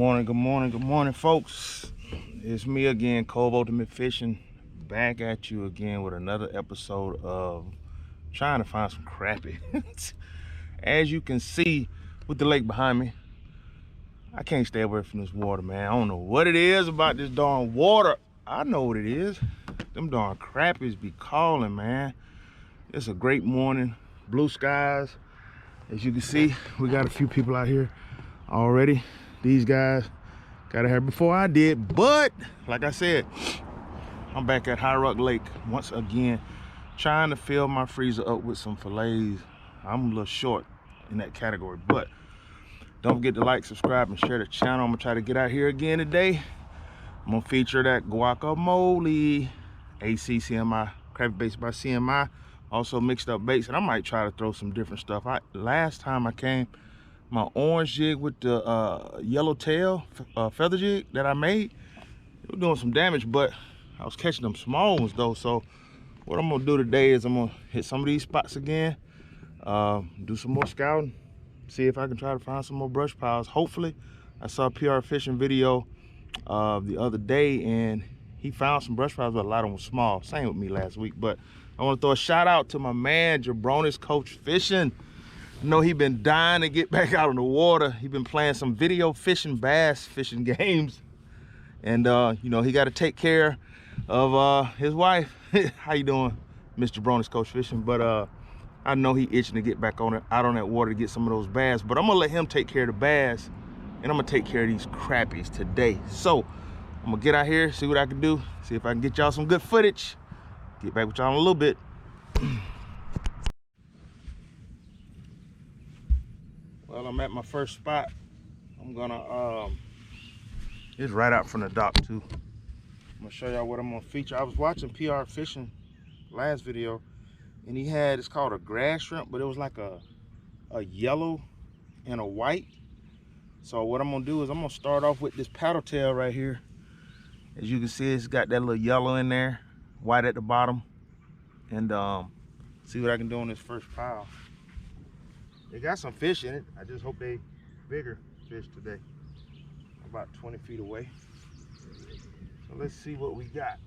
Good morning, folks. It's me again, Cove Ultimate Fishing, back at you again with another episode of trying to find some crappie. As you can see with the lake behind me, I can't stay away from this water, man. I don't know what it is about this darn water. I know what it is. Them darn crappies be calling, man. It's a great morning, blue skies. As you can see, we got a few people out here already. These guys got here before I did, but like I said, I'm back at High Rock Lake once again, trying to fill my freezer up with some fillets. I'm a little short in that category, but don't forget to like, subscribe, and share the channel. I'm gonna try to get out here again today. I'm gonna feature that guacamole, ACCMI, crappie baits by CMI, also mixed up baits, and I might try to throw some different stuff. Last time I came, my orange jig with the yellow tail feather jig that I made, it was doing some damage, but I was catching them small ones though. So what I'm gonna do today is I'm gonna hit some of these spots again, do some more scouting, see if I can try to find some more brush piles. Hopefully, I saw a PR fishing video the other day and he found some brush piles, but a lot of them were small. Same with me last week. But I want to throw a shout out to my man Jabronis Coach Fishing. I know he been dying to get back out on the water. He been playing some video fishing, bass fishing games, and you know, he got to take care of his wife. How you doing, Mr. Jabronis Coach Fishing? But I know he itching to get back on it, out on that water to get some of those bass. But I'm gonna let him take care of the bass, and I'm gonna take care of these crappies today. So I'm gonna get out here, see what I can do, see if I can get y'all some good footage. Get back with y'all in a little bit. Well, I'm at my first spot. I'm gonna it's right out from the dock too. I'm gonna show y'all what I'm gonna feature. I was watching PR Fishing last video, and he had, it's called a grass shrimp, but it was like a yellow and a white. So what I'm gonna do is I'm gonna start off with this paddle tail right here. As you can see, it's got that little yellow in there, white at the bottom, and see what I can do on this first pile. They got some fish in it. I just hope they bigger fish today. I'm about 20 feet away. So let's see what we got.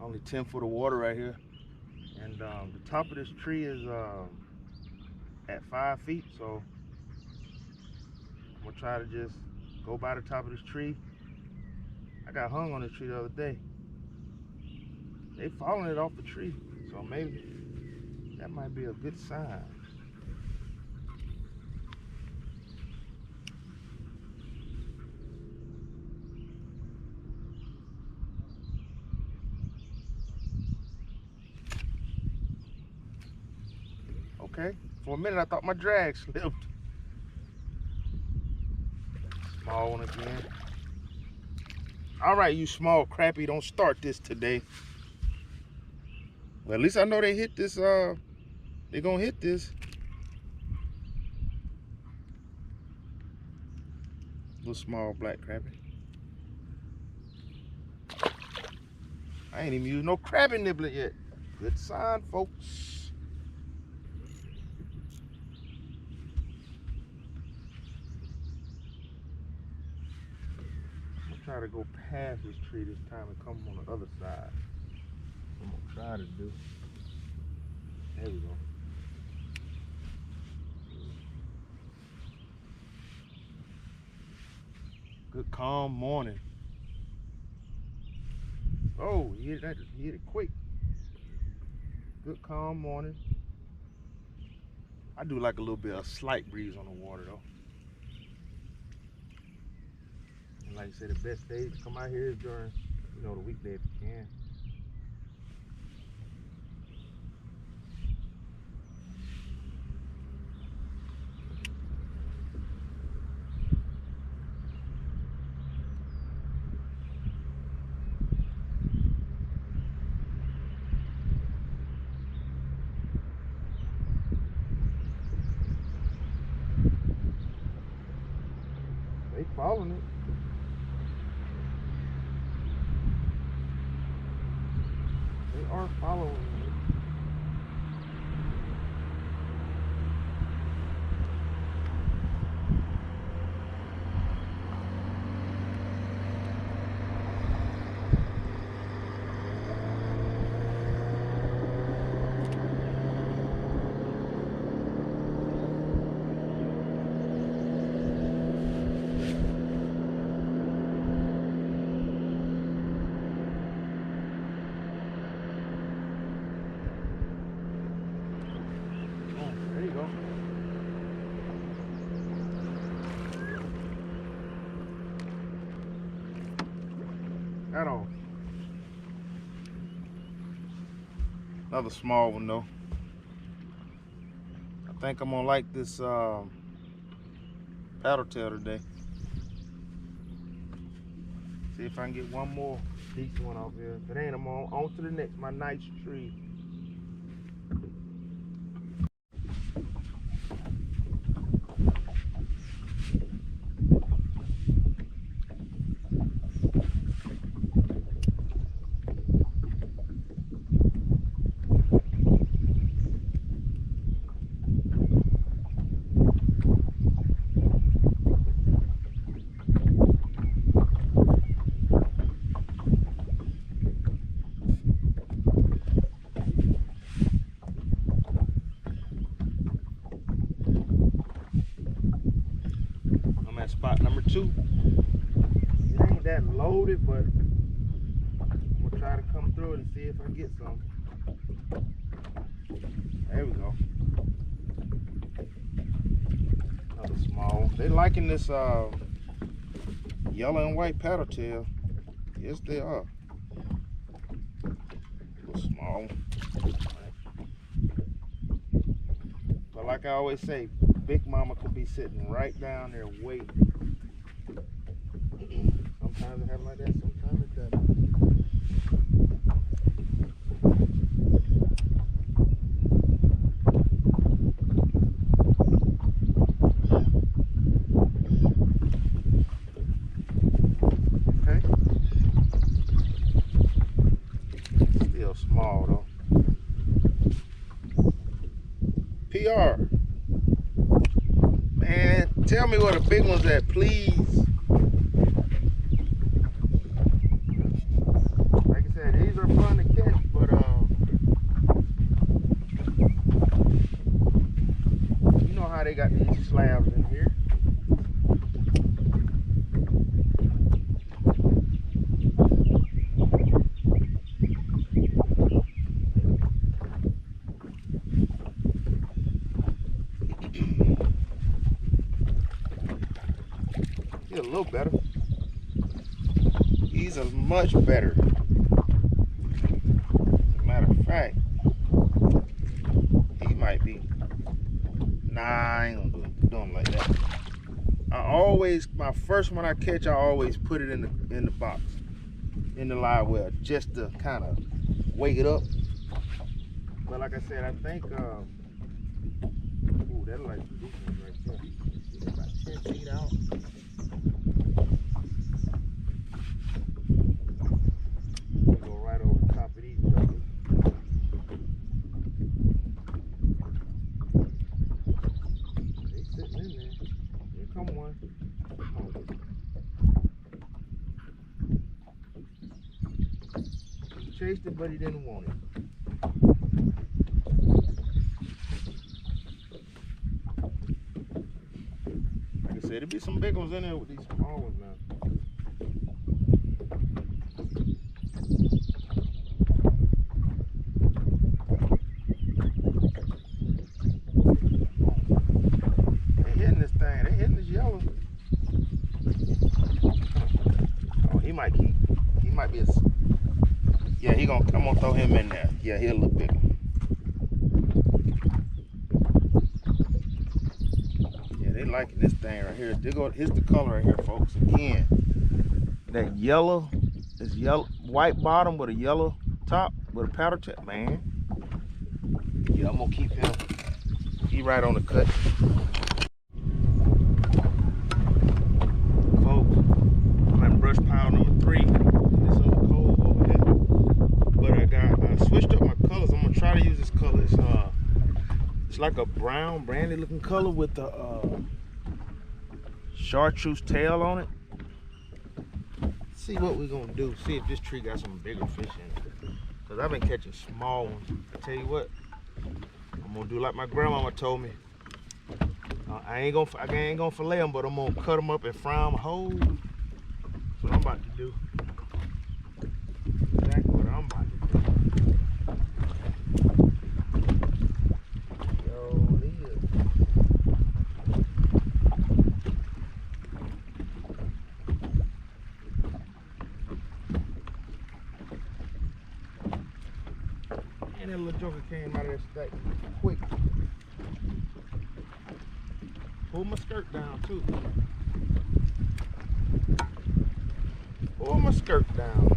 Only 10 foot of water right here. And the top of this tree is at 5 feet. So I'm gonna try to just go by the top of this tree. I got hung on this tree the other day. They falling it off the tree, so maybe that might be a good sign. Okay, for a minute I thought my drag slipped. Small one again. All right, you small crappie, don't start this today. Well, at least I know they hit this, they're gonna hit this. Little small black crappie. I ain't even used no crappie nibbler yet. Good sign, folks. I'm gonna try to go past this tree this time and come on the other side. I'm gonna try to do. There we go. Good calm morning. Oh, he hit that, he hit it quick. Good calm morning. I do like a little bit of slight breeze on the water though. And like I said, the best days to come out here is during, you know, the weekday if you can. They following it. They are following it. at all. Another small one though. I think I'm gonna like this paddle tail today. See if I can get one more decent one off here. If it ain't, I'm on to the next, my nice tree. Spot number 2. It ain't that loaded, but I'm gonna try to come through it and see if I get some. There we go. Another small. They liking this yellow and white paddle tail. Yes, they are. A little small. But like I always say, Big Mama could be sitting right down there waiting. Sometimes it happens like that, sometimes it doesn't. Okay. Still small though. PR. Man, tell me where the big ones at, please. Like I said, these are fun to catch, but you know how they got these slabs in here. A little better. These are much better. As a matter of fact, he might be. Nah, I ain't gonna do them like that. My first one I catch, I always put it in the box, in the live well, just to kind of wake it up. But like I said, I think, ooh, that's like some big ones right there. About 10 feet out. Chased it, but he didn't want it. Like I said, there'll be some big ones in there with these small ones now. They hitting this thing. They hitting this yellow. Oh, he might keep. He might be a. Yeah, I'm gonna throw him in there. Yeah, he a little bigger. Yeah, they liking this thing right here. Here's the color right here, folks. Again, that yellow, this yellow, white bottom with a yellow top with a powder tip, man. Yeah, I'm gonna keep him. He right on the cut. Folks, I'm at brush pile number 3. It's on the Cove over here. But I switched up my colors. I'm gonna try to use this color. It's like a brown, brandy looking color with a chartreuse tail on it. See what we're gonna do. See if this tree got some bigger fish in it. Cause I've been catching small ones. I tell you what, I'm gonna do like my grandmama told me. I ain't gonna fillet them, but I'm gonna cut them up and fry them whole. That's what I'm about to do. Exactly what I'm about to do. that quick. Pull my skirt down too. Pull my skirt down.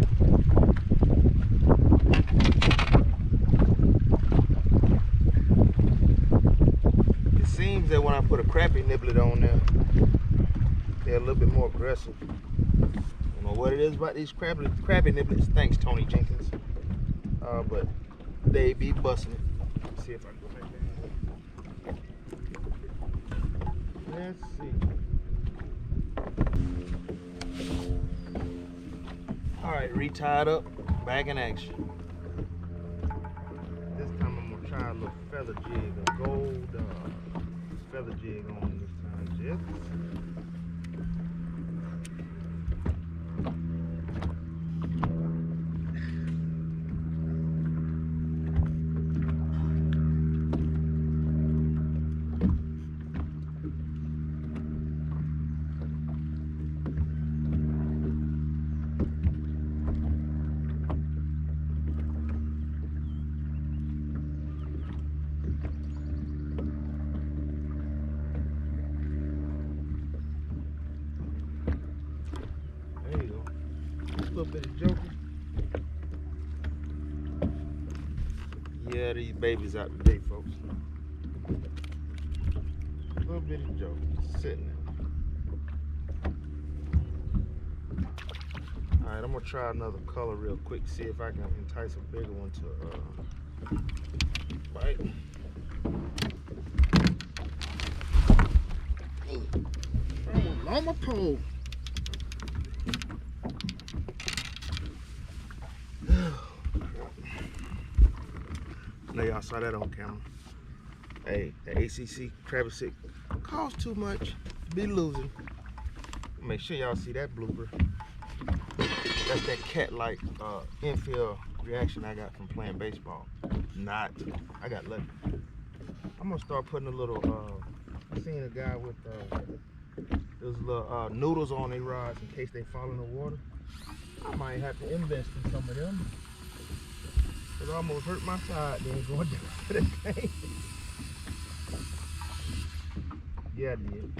It seems that when I put a crappie nibbler on there, they're a little bit more aggressive. I don't know what it is about these crappie nibblers. Thanks, Tony Jenkins. But they be busting it. Let's see if I can go back there. Let's see. Alright, retied up, back in action. This time I'm gonna try a little feather jig, a gold feather jig on this time, Jeff. Little bit of joker. Yeah, these babies out today, folks. A little bit of joker sitting there. Alright, I'm gonna try another color real quick, see if I can entice a bigger one to bite. I'm on my pole. Know y'all saw that on camera. Hey, the ACC Crabby Sick costs too much to be losing. Make sure y'all see that blooper. That's that cat-like infield reaction I got from playing baseball. I got lucky. I'm gonna start putting a little, I seen a guy with those little noodles on their rods in case they fall in the water. I might have to invest in some of them. It almost hurt my side then going down to the game. Yeah, I did.